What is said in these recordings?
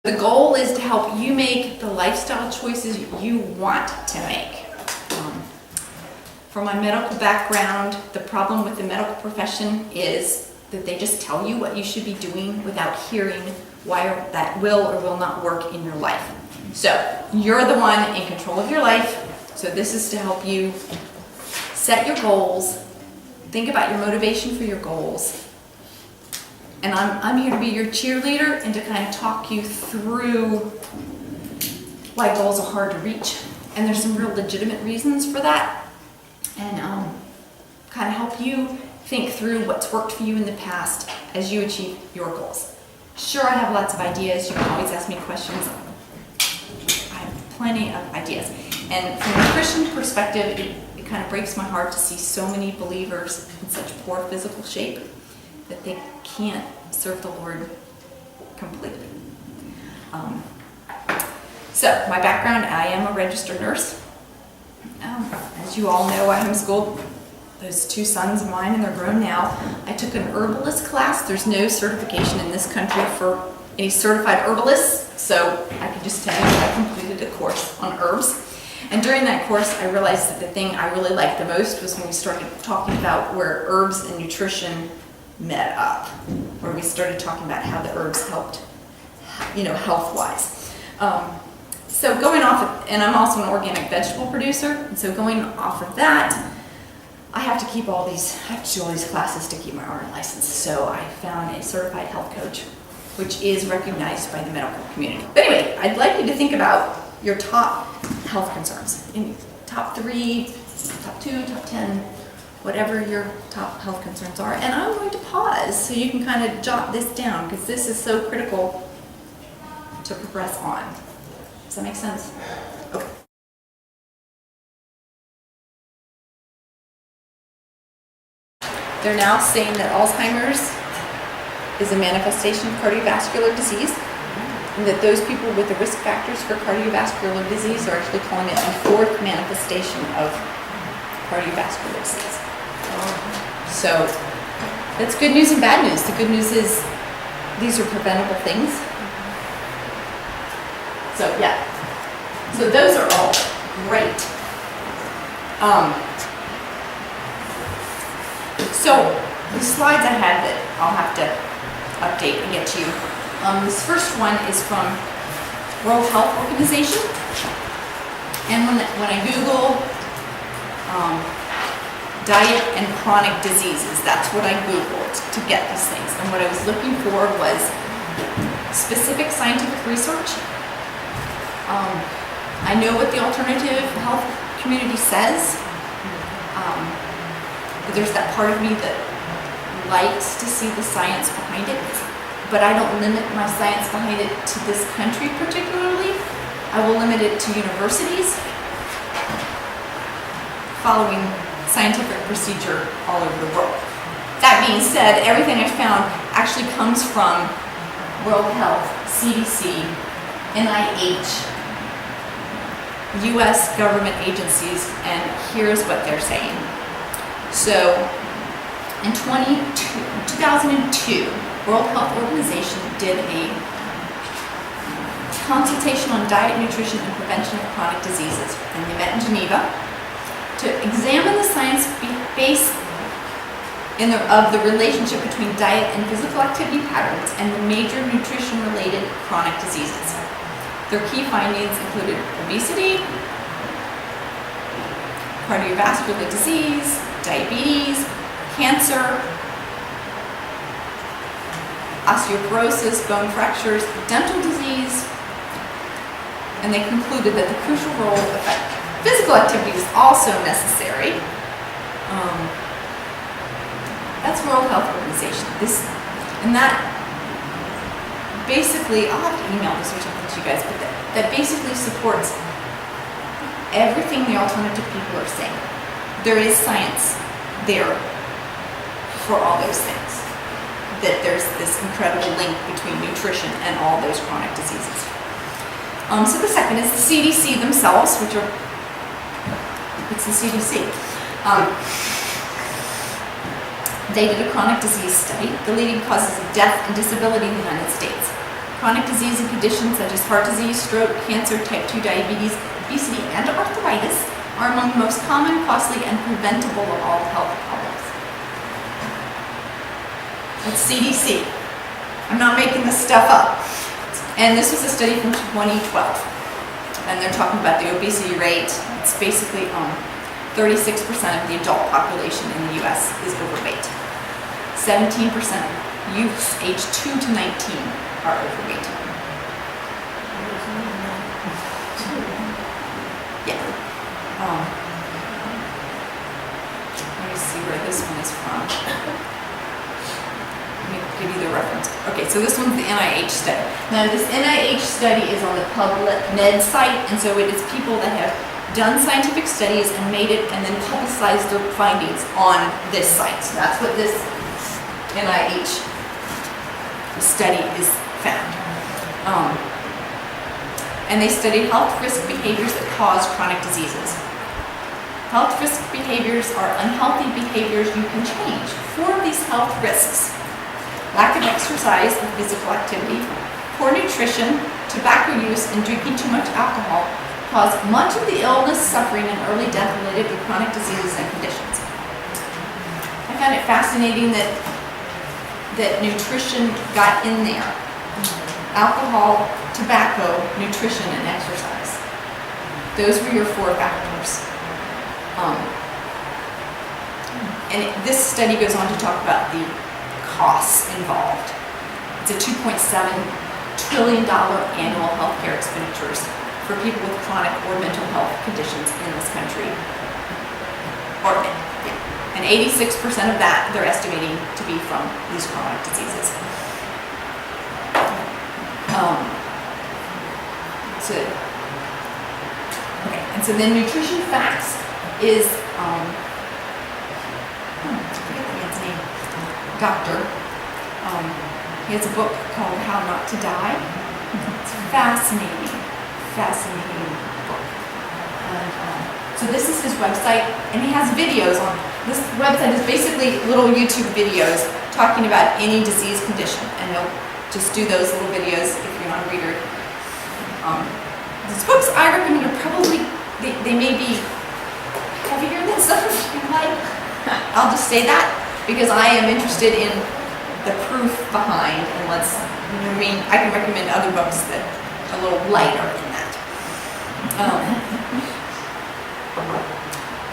The goal is to help you make the lifestyle choices you want to make. From my medical background, the problem with the medical profession is that they just tell you what you should be doing without hearing why that will or will not work in your life. So you're the one in control of your life. So this is to help you set your goals, think about your motivation for your goals. And I'm here to be your cheerleader and to kind of talk you through why goals are hard to reach. And there's some real legitimate reasons for that. And kind of help you think through what's worked for you in the past as you achieve your goals. Sure, I have lots of ideas. You can always ask me questions. I have plenty of ideas. And from a Christian perspective, it kind of breaks my heart to see so many believers in such poor physical shape that they can't serve the Lord completely. So my background, I am a registered nurse. As you all know, I homeschooled those two sons of mine, and they're grown now. I took an herbalist class. There's no certification in this country for a certified herbalist, so I can just tell you I completed a course on herbs. And during that course, I realized that the thing I really liked the most was when we started talking about where herbs and nutrition met up, where we started talking about how the herbs helped, health-wise. So going off of, and I'm also an organic vegetable producer, and so going off of that, I have to do all these classes to keep my RN license. So I found a certified health coach, which is recognized by the medical community. But anyway, I'd like you to think about your top health concerns, in top 3, top 2, top 10, whatever your top health concerns are. And I'm going to pause so you can kind of jot this down, because this is so critical to progress on. Does that make sense? Okay. They're now saying that Alzheimer's is a manifestation of cardiovascular disease, and that those people with the risk factors for cardiovascular disease are actually calling it the 4th manifestation of cardiovascular disease. So that's good news and bad news. The good news is these are preventable things. So yeah, so those are all great. So the slides I had that I'll have to update and get to you. This first one is from World Health Organization, and when I Google diet and chronic diseases, that's what I Googled to get these things. And what I was looking for was specific scientific research. I know what the alternative health community says. But there's that part of me that likes to see the science behind it, but I don't limit my science behind it to this country particularly. I will limit it to universities following scientific procedure all over the world. That being said, everything I found actually comes from World Health, CDC, NIH, US government agencies, and here's what they're saying. So in 2002, World Health Organization did a consultation on diet, nutrition, and prevention of chronic diseases. And they met in Geneva to examine the science base of the relationship between diet and physical activity patterns and the major nutrition-related chronic diseases. Their key findings included obesity, cardiovascular disease, diabetes, cancer, osteoporosis, bone fractures, dental disease, and they concluded that the crucial role of physical activity was also necessary. That's World Health Organization. And that basically, I'll have to email this or something to you guys, but that basically supports everything the alternative people are saying. There is science there for all those things. That there's this incredible link between nutrition and all those chronic diseases. So the second is the CDC themselves, it's the CDC. They did a chronic disease study, the leading causes of death and disability in the United States. chronic disease and conditions such as heart disease, stroke, cancer, type 2 diabetes, obesity, and arthritis are among the most common, costly, and preventable of all health problems. That's CDC. I'm not making this stuff up. And this was a study from 2012. And they're talking about the obesity rate. It's basically 36% of the adult population in the US is overweight. 17% of youths aged 2 to 19 are overweight. Yeah. Let me see where this one is from. Let me give you the reference. Okay, so this one's the NIH study. Now, this NIH study is on the PubMed site, and so it is people that have done scientific studies and made it and then publicized their findings on this site. So that's what this NIH study is found. And they studied health risk behaviors that cause chronic diseases. Health risk behaviors are unhealthy behaviors you can change. 4 of these health risks: lack of exercise and physical activity, poor nutrition, tobacco use, and drinking too much alcohol cause much of the illness, suffering, and early death related to chronic diseases and conditions. I found it fascinating that nutrition got in there. Alcohol, tobacco, nutrition, and exercise. Those were your 4 factors. This study goes on to talk about the costs involved. It's a $2.7 trillion annual healthcare expenditures for people with chronic or mental health conditions in this country. And 86% of that they're estimating to be from these chronic diseases. And so then nutrition facts is, I forget the man's name, doctor. He has a book called How Not to Die. It's a fascinating book. And, so this is his website, and he has videos on, this website is basically little YouTube videos talking about any disease condition, and he'll just do those little videos if you're not a reader. These books I recommend are probably, they may be heavier than some of you like. I'll just say that because I am interested in the proof behind, and I can recommend other books that are a little lighter than that.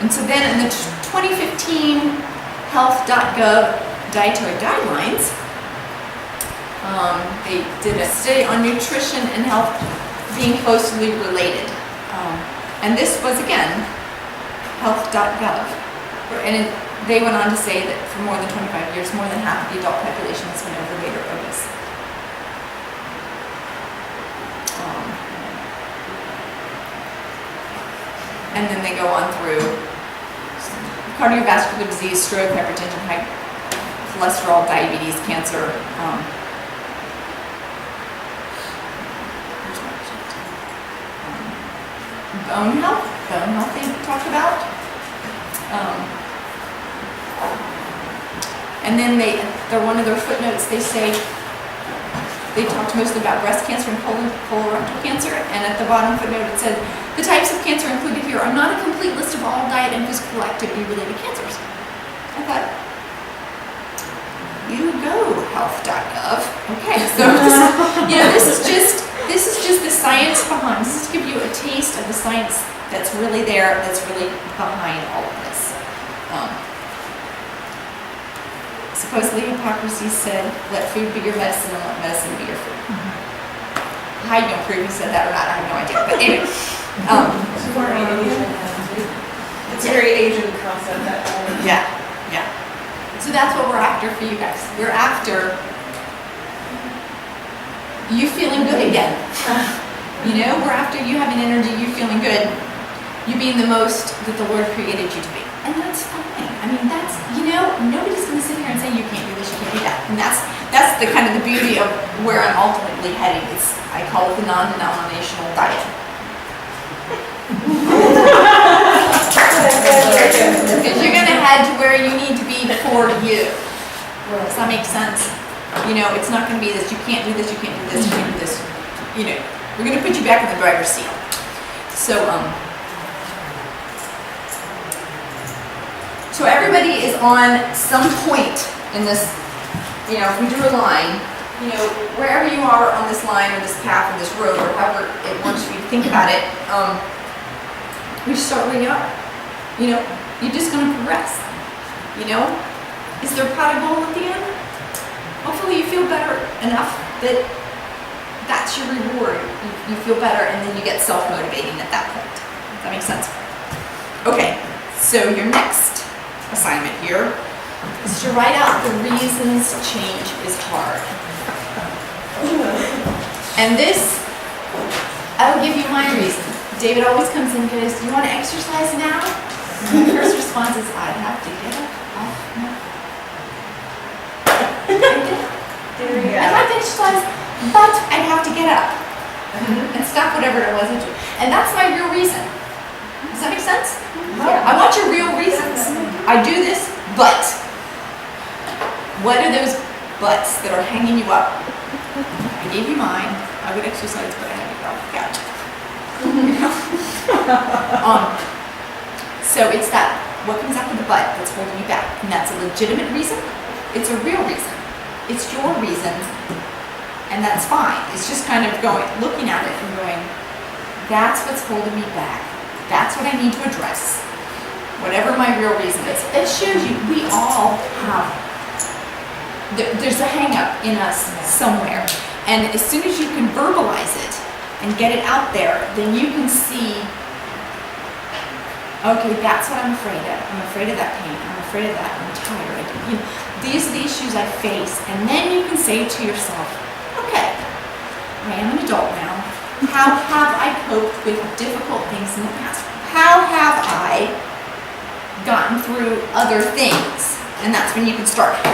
And so then in the 2015 health.gov dietary guidelines, they did a study on nutrition and health being closely related. And this was, again, health.gov. And they went on to say that for more than 25 years, more than half of the adult population has been overweight or obese. And then they go on through cardiovascular disease, stroke, hypertension, high cholesterol, diabetes, cancer. Bone health they talk about. And then one of their footnotes, they say, they talked mostly about breast cancer and colorectal cancer, and at the bottom footnote it said, the types of cancer included here are not a complete list of all diet and physical activity related cancers. I thought, you go, health.gov. Okay, so this is just the science behind. This is to give you a taste of the science that's really there, that's really behind all of this. Supposedly Hippocrates said, let food be your medicine and let medicine be your food. I don't prove he said that or not, I have no idea. But anyway. It's a very Asian concept. Yeah. So that's what we're after for you guys. We're after you feeling good again. We're after you having energy, you feeling good, you being the most that the Lord created you to be. And that's fine. I mean, that's, nobody's going to sit here and say you can't do this, you can't do that. And that's the kind of the beauty of where I'm ultimately heading. I call it the non-denominational diet. Because you're going to head to where you need to be for you. Does that make sense? You know, it's not going to be this, you can't do this, you can't do this, you can't do this. You know, we're going to put you back in the driver's seat. So everybody is on some point in this, you know, if we drew a line, you know, wherever you are on this line or this path or this road or however it wants you to think about it, we start where you are. You know, you're just going to progress. You know, is there a pot of gold at the end? Hopefully you feel better enough that that's your reward. You feel better and then you get self-motivating at that point. Does that make sense? Okay, so your next assignment here is to write out the reasons change is hard. And this, I'll give you my reason. David always comes in and goes, "Do you want to exercise now?" And my first response is, "I'd have to get up off my..." I'd like to exercise, but I'd have to get up and stop whatever it was. And that's my real reason. Does that make sense? Yeah. I want your real reasons. I do this, but what are those buts that are hanging you up? I gave you mine. I would exercise, but I had to get off the couch. So it's that what comes after the but that's holding you back, and that's a legitimate reason. It's a real reason. It's your reason, and that's fine. It's just kind of looking at it and going, that's what's holding me back. That's what I need to address. Whatever my real reason is. That shows you we all have, there's a hang up in us somewhere. And as soon as you can verbalize it and get it out there, then you can see, okay, that's what I'm afraid of. I'm afraid of that pain. I'm afraid of that. I'm tired. You know, these are the issues I face. And then you can say to yourself, okay, I am an adult now. How have I coped with difficult things in the past? How have I gotten through other things? And that's when you can start. I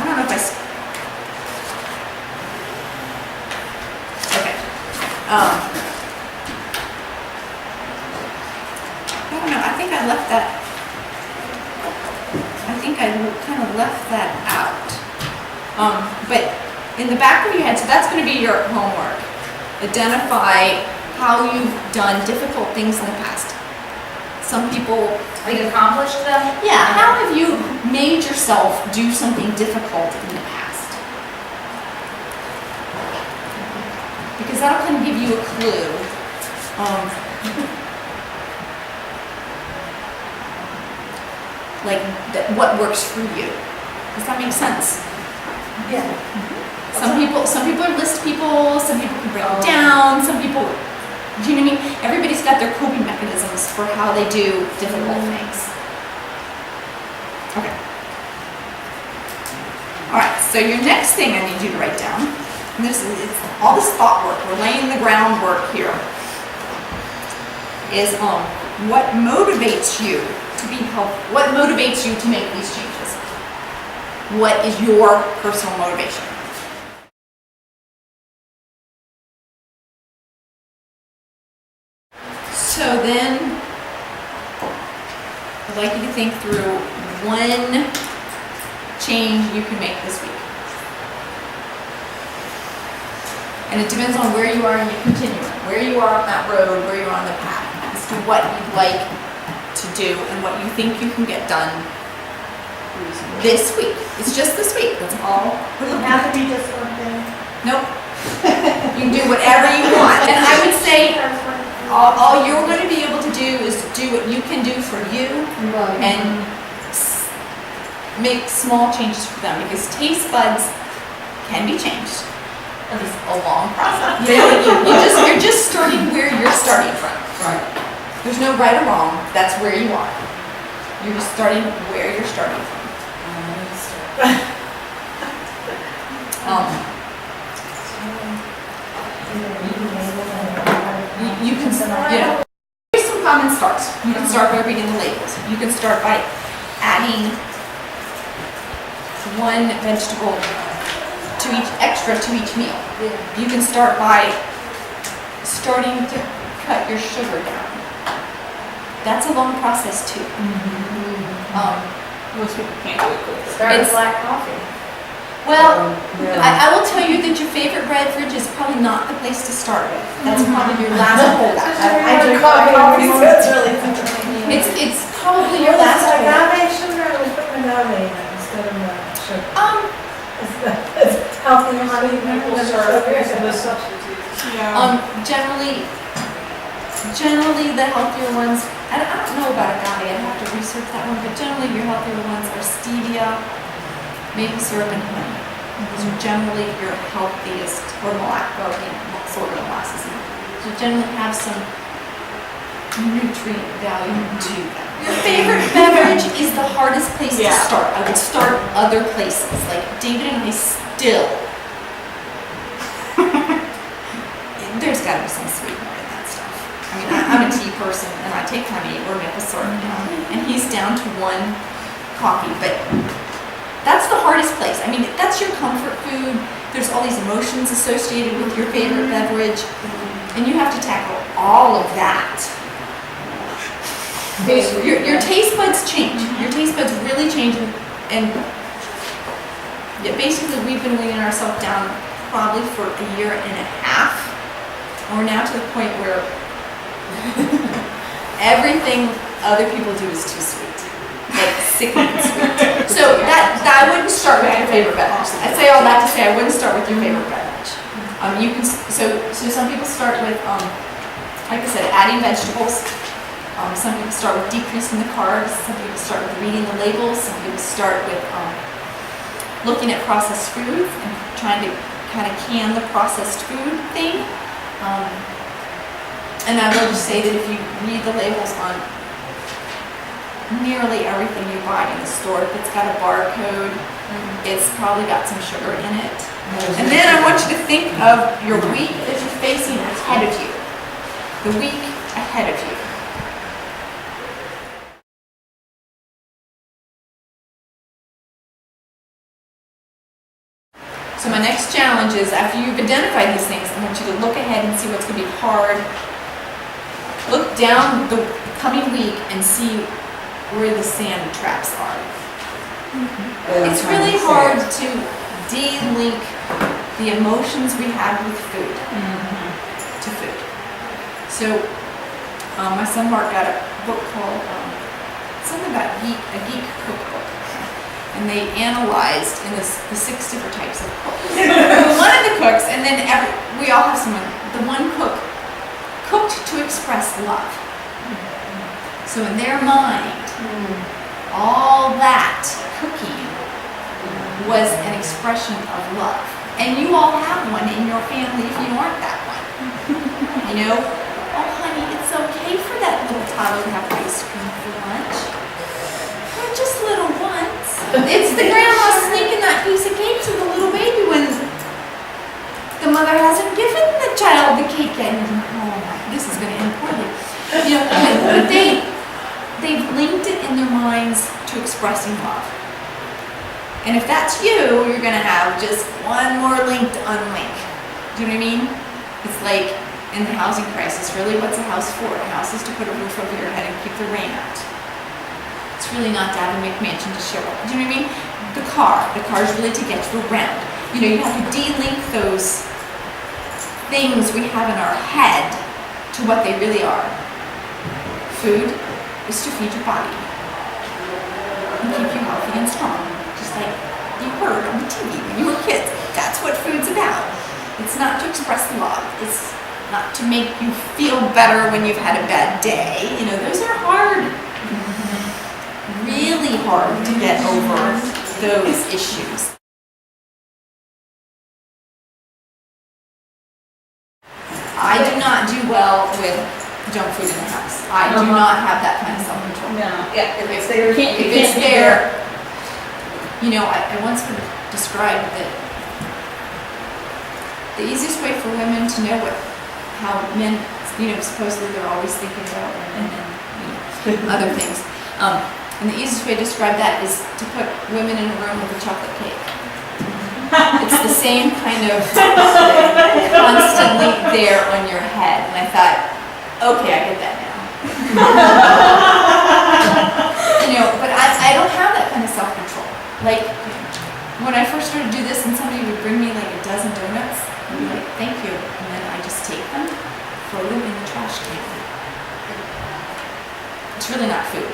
don't know if okay. I don't know. I think I left that. I think I kind of left that out. But in the back of your head, so that's going to be your homework. Identify how you've done difficult things in the past. Some people, Like accomplished them? yeah, how have you made yourself do something difficult in the past? Because that'll kind of give you a clue. Like what works for you. Does that make sense? Yeah. Some people are list people, some people can break it down, some people, do you know what I mean? Everybody's got their coping mechanisms for how they do difficult things. Okay. Alright, so your next thing I need you to write down, and this is all this thought work, we're laying the groundwork here, is what motivates you to be healthy, what motivates you to make these changes? What is your personal motivation? So then, I'd like you to think through one change you can make this week. And it depends on where you are in your continuum, where you are on that road, where you are on the path, as to what you'd like to do and what you think you can get done this week. It's just this week, that's all we're looking at. Have to be just one thing. Nope. You can do whatever you want. And I would say, all you're going to be able to do is do what you can do for you and make small changes for them, because taste buds can be changed. It's a long process. You know, you're just starting where you're starting from. Right. There's no right or wrong. That's where you are. You're just starting where you're starting from. You can, here's some common starts. You can start by reading the labels. You can start by adding one vegetable to each extra to each meal. You can start by starting to cut your sugar down. That's a long process too. Mm-hmm. Most people can't do it quickly. Start with black coffee. Well, Yeah. I will tell you that your favorite beverage is probably not the place to start with. That's probably your last holdout. I drink coffee, so it's really. It's probably your last Like holdout. agave sugar, I was putting agave in it instead of the sugar. It's healthy, honey, maple syrup. Generally the healthier ones, I don't know about agave, I'd have to research that one, but generally your healthier ones are stevia, maple syrup, and honey. Those are generally your healthiest, or sorghum molasses. So generally have some nutrient value to them. Your favorite beverage is the hardest place to start. I would start other places, like David and I still. There's got to be some sweetener in that stuff. I mean, I'm a tea person, and I take honey or maple syrup now, and he's down to one coffee, but that's the hardest place. I mean, that's your comfort food. There's all these emotions associated with your favorite beverage, and you have to tackle all of that. Your taste buds change. Your taste buds really change, and yeah, basically we've been weaning ourselves down probably for a year and a half. And we're now to the point where everything other people do is too sweet, like sickening sweet. So that I wouldn't start with your favorite beverage. I'd say all that to say I wouldn't start with your favorite beverage. You can so some people start with like I said, adding vegetables. Some people start with decreasing the carbs. Some people start with reading the labels. Some people start with looking at processed foods and trying to kind of can the processed food thing. And I will just say that if you read the labels on nearly everything you buy in the store, if it's got a barcode, it's probably got some sugar in it. And then I want you to think of your week that you're facing ahead of you. The week ahead of you. So my next challenge is, after you've identified these things, I want you to look ahead and see what's going to be hard. Look down the coming week and see where the sand traps are. It's really hard to de-link the emotions we have with food to food. So my son Mark got a book called something about a geek cookbook. And they analyzed in the 6 different types of cooks. One of the cooks, and then we all have someone, the one cook cooked to express love. So in their mind, all that cooking was an expression of love. And you all have one in your family if you aren't that one. You know, oh honey, it's okay for that little toddler to have ice cream for lunch. They're just little ones. It's the grandma sneaking that piece of cake to the little baby when the mother hasn't given the child the cake yet. Oh my, this is going to end poorly. You know, but they've linked it in their minds to expressing love. And if that's you, you're going to have just one more link to unlink. Do you know what I mean? It's like in the housing crisis, really, what's a house for? A house is to put a roof over your head and keep the rain out. It's really not to have a McMansion to show up. Do you know what I mean? The car is really to get you around. You know, you have to de-link those things we have in our head to what they really are. Food is to feed your body and keep you healthy and strong. Just like you heard on the TV when you were kids. That's what food's about. It's not to express love. It's not to make you feel better when you've had a bad day. You know, those are hard. Really hard to get over those issues. I do not do well with junk food in the house. I do not have that kind of self-control. No. Yeah, if it's there, If it's there, you know, I once described that the easiest way for women to know how men, you know, supposedly they're always thinking about women and you know, other things. And the easiest way to describe that is to put women in a room with a chocolate cake. It's the same kind of constantly there on your head. And I thought, okay, I get that now. You know, but I don't have that kind of self-control. Like, when I first started to do this and somebody would bring me like a dozen donuts, I'd be like, thank you. And then I just take them, throw them in the trash can. It's really not food.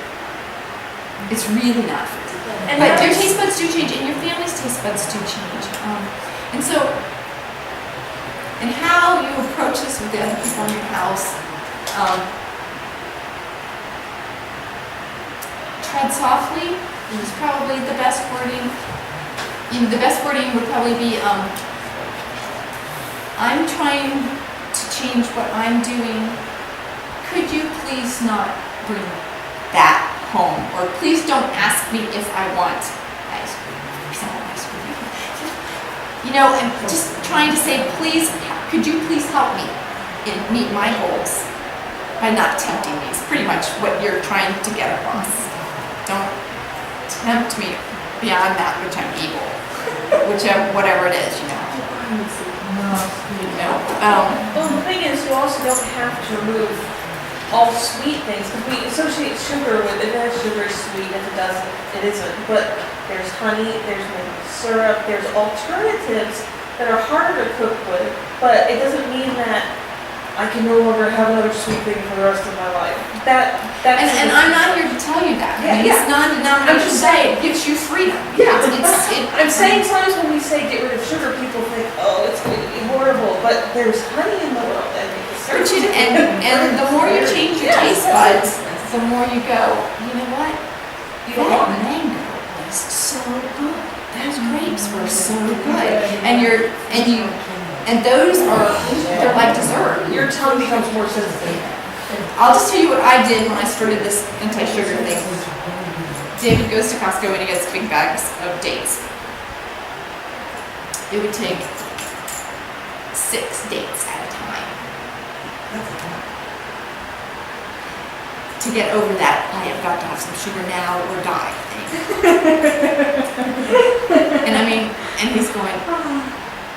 It's really not food. And But your that's- taste buds do change, and your family's taste buds do change. And so, and how you approach this with the other people in your house, tread softly is probably the best wording. The best wording would probably be, I'm trying to change what I'm doing. Could you please not bring that home? Or please don't ask me if I want ice cream. Some ice cream. You know, and just trying to say, please, could you please help me meet my goals by not tempting me? It's pretty much what you're trying to get across. Don't tempt me beyond that which I'm able, whatever it is, you know. Well, the thing is, you also don't have to remove all sweet things, because we associate sugar with, if it has sugar is sweet, if it doesn't, it isn't. But there's honey, there's maple syrup, there's alternatives that are harder to cook with, but it doesn't mean that I can no longer have another sweet thing for the rest of my life. That's And I'm not here to tell you that. I mean, Yeah, it's not a denomination just say it gives you freedom. Yeah, It's I'm saying sometimes when we say get rid of sugar, people think, oh, it's going to be horrible, but there's honey in the world and maple syrup. and the more you change your taste buds, the more you go, you know what? That mango was so good. Those grapes were so good. And those are, they're like dessert. Your tongue becomes more sensitive. I'll just tell you what I did when I started this anti-sugar thing. David goes to Costco and he gets big bags of dates. It would take 6 dates at a time. To get over that, I have got to have some sugar now or die thing. And I mean, and he's going,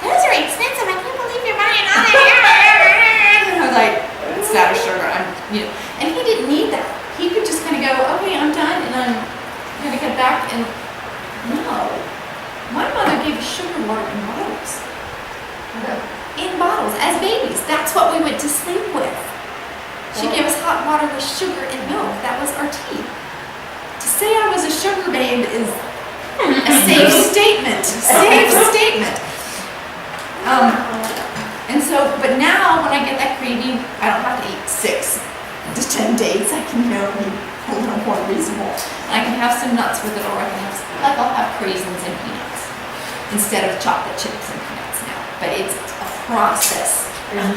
those are expensive, I can't believe you're buying all that. And I was like, it's not a sugar, and he didn't need that. He could just kind of go, okay, I'm done, and I'm gonna get back, and no. My mother gave us sugar water in bottles. In bottles, as babies. That's what we went to sleep with. She gave us hot water with sugar and milk. That was our tea. To say I was a sugar babe is a safe statement. Safe statement. And so, but now when I get that craving, I don't have to eat 6 to 10 days. I can be a little more reasonable. And I can have some nuts with it, or I can have, like I'll have craisins and peanuts instead of chocolate chips and peanuts now. But it's a process of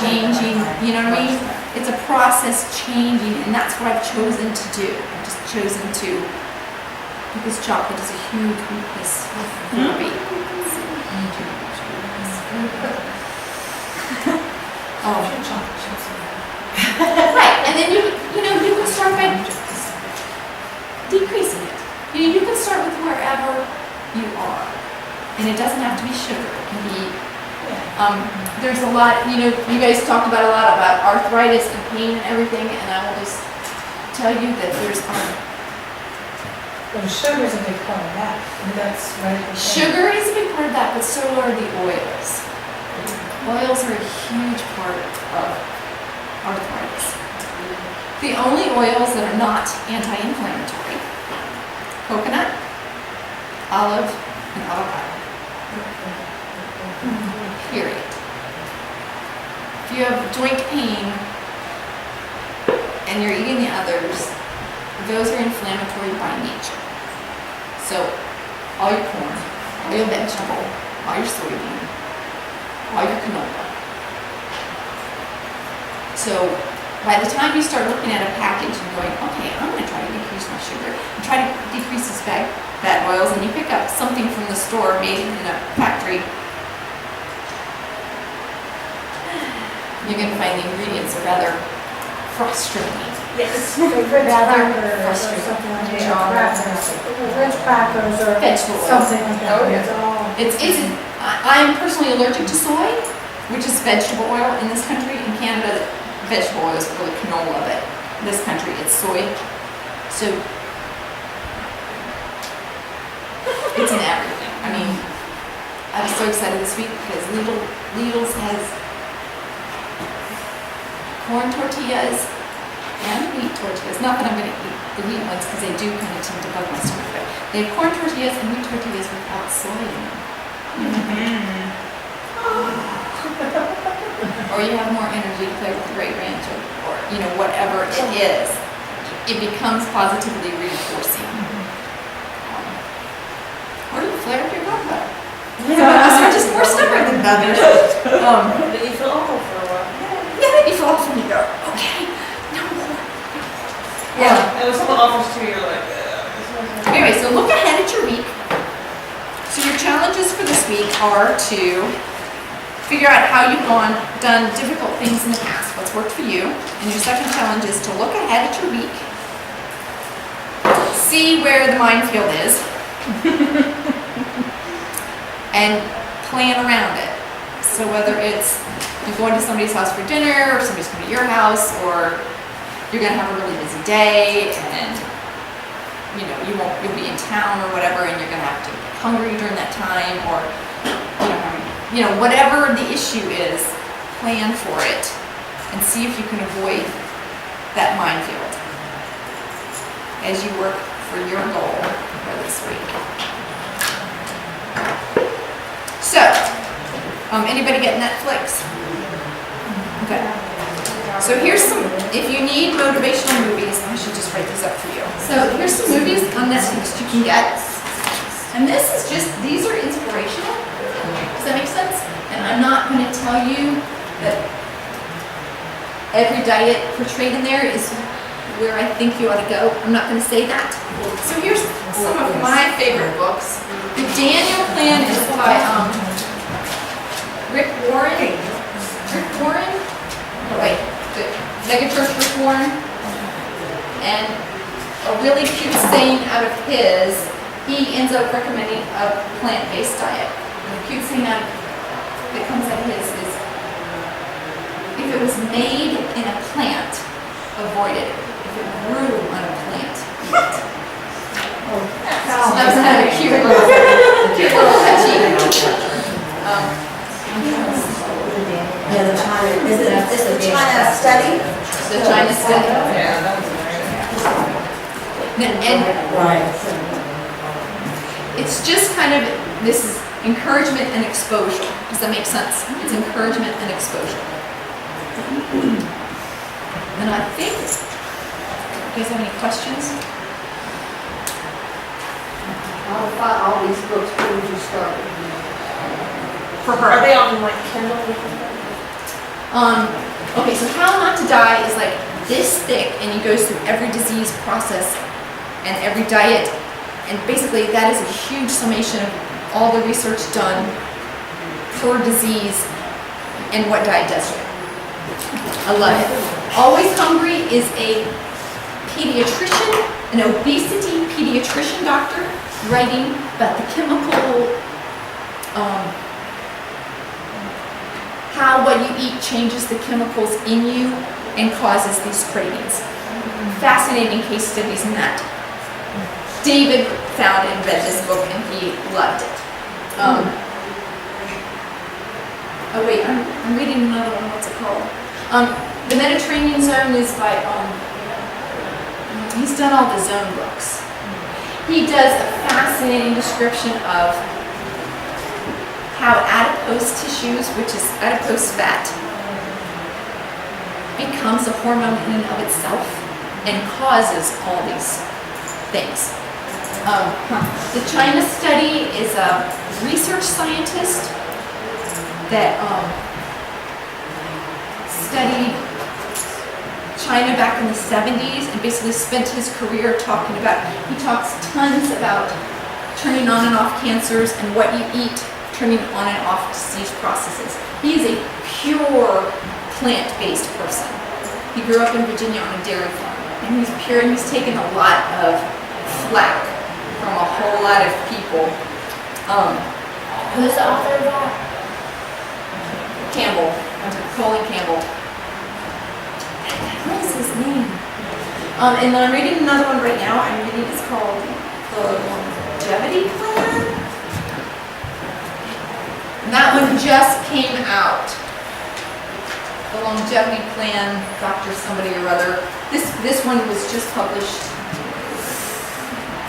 changing, you know what I mean? It's a process changing, and that's what I've chosen to do. I've just chosen to, because chocolate is a huge weakness for me. Right, and then you can start by decreasing it. You can start with wherever you are, and it doesn't have to be sugar. It can be. There's a lot. You guys talked about a lot about arthritis and pain and everything, and I will just tell you that there's Well, sugar is a big part of that, and that's right. sugar is a big part of that, but so are the oils. Oils are a huge part of arthritis. The only oils that are not anti-inflammatory: coconut, olive, and avocado. Period. If you have joint pain and you're eating the others, those are inflammatory by nature. So, all your corn, all your vegetable, all your soybean, all your canola. So, by the time you start looking at a package and going, okay, I'm going to try to decrease my sugar, and try to decrease this fat oils, and you pick up something from the store made in a factory, you're going to find the ingredients are rather frustrating. Yes. Rich crackers or frustrating. something like that. Rich crackers or Vegetable oil. something like that. Oh, yeah. It's all. I am personally allergic to soy, which is vegetable oil in this country. In Canada, vegetable oil is really canola, but in this country it's soy. So it's in everything. I mean, I was so excited this week because Lidl's has corn tortillas and wheat tortillas. Not that I'm going to eat the wheat ones because they do kind of tend to bug my stomach, but they have corn tortillas and wheat tortillas without soy in them. Or you have more energy to play with the Great Ranch or whatever it is. It becomes positively reinforcing. Or you flare up your gut butter. Some of us are just more stubborn than others. But you feel awful for a while. Yeah, then you fall off and you go, okay, no more. Yeah. And when someone offers to you, you're like, ugh. Anyway, so look ahead at your week. So your challenges for this week are to figure out how you've done difficult things in the past, what's worked for you. And your second challenge is to look ahead at your week, see where the minefield is, and plan around it. So whether it's you're going to somebody's house for dinner, or somebody's coming to your house, or you're going to have a really busy day, and you'll be in town or whatever, and you're going to have to get hungry during that time, or whatever the issue is, plan for it and see if you can avoid that minefield as you work for your goal for this week. So, anybody get Netflix? Okay. So here's some, if you need motivational movies, I should just write these up for you. So here's some movies on Netflix you can get. And these are inspirational. Does that make sense? And I'm not going to tell you that every diet portrayed in there is where I think you ought to go. I'm not going to say that. So here's some of my favorite books. The Daniel Plan is by Rick Warren. Megachurch Rick Warren. And a really cute saying out of his, he ends up recommending a plant-based diet. And the cute saying that comes out of his is, if it was made in a plant, avoid it. If it grew on a plant, eat it. So that was kind of a cute little touchy. Yeah, the China, is the China study? The China study. And Right. it's just kind of, this is encouragement and exposure. Does that make sense? It's encouragement and exposure. And I think, you guys have any questions? All these books, where would you start with? For Are her. they on like Kindle? Okay, so How Not to Die is like this thick, and he goes through every disease process and every diet, and basically that is a huge summation of all the research done for disease and what diet does to it. I love it. Always Hungry is a pediatrician, an obesity pediatrician doctor, writing about the chemical, how what you eat changes the chemicals in you and causes these cravings. Fascinating case studies in that. David found and read this book and he loved it. Oh wait, I'm reading another one. What's it called? The Mediterranean Zone is by, he's done all the Zone books. He does a fascinating description of how adipose tissues, which is adipose fat, becomes a hormone in and of itself and causes all these things. The China study is a research scientist that studied China back in the 70s and basically spent his career talking about, he talks tons about turning on and off cancers and what you eat, turning on and off disease processes. He is a pure plant-based person. He grew up in Virginia on a dairy farm, and he's pure, and he's taken a lot of flack from a whole lot of people. Who's the author of that? Campbell, Colin Campbell. What is his name? And then I'm reading another one right now. I'm reading, it's called The Longevity Plan. And that one just came out. The longevity plan, Dr. somebody or other. This one was just published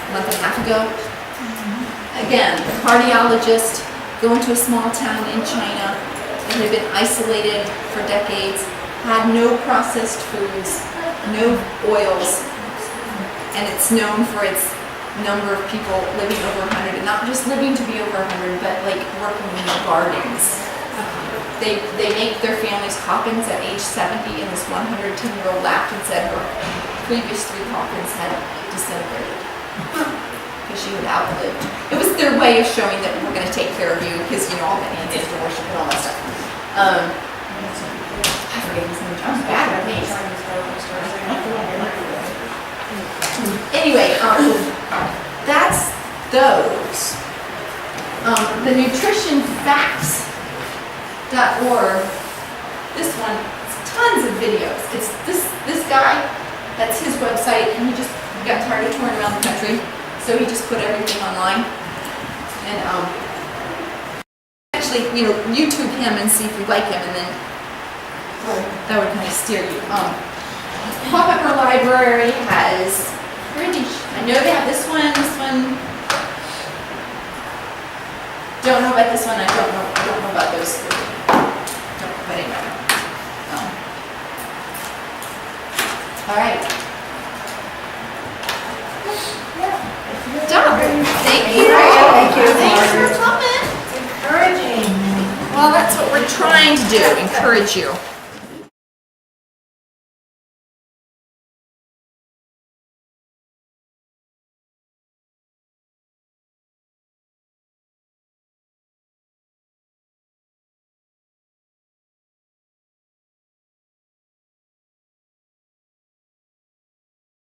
a month and a half ago. Again, the cardiologist going to a small town in China that had been isolated for decades, had no processed foods, no oils, and it's known for its number of people living over 100, and not just living to be over 100, but like working in the gardens. They make their families coffins at age 70, and this 110-year-old laughed and said her previous 3 coffins had disintegrated because she had outlived. It was their way of showing that we're going to take care of you because, you know, all the ancestor worship and all that stuff. I forget his name. I'm bad at names. Anyway, that's those. The nutritionfacts.org, this one, it's tons of videos. It's this guy, that's his website, and he got tired of touring around the country, so he just put everything online. And actually, you know, YouTube him and see if you like him, and then that would kind of steer you. Paw Pepper Library has I know they have this one. Don't know about this one. I don't know about those 3. But anyway. All right. Done. Thank you. Thank you. Thanks for coming. Encouraging. Well, that's what we're trying to do. Encourage you.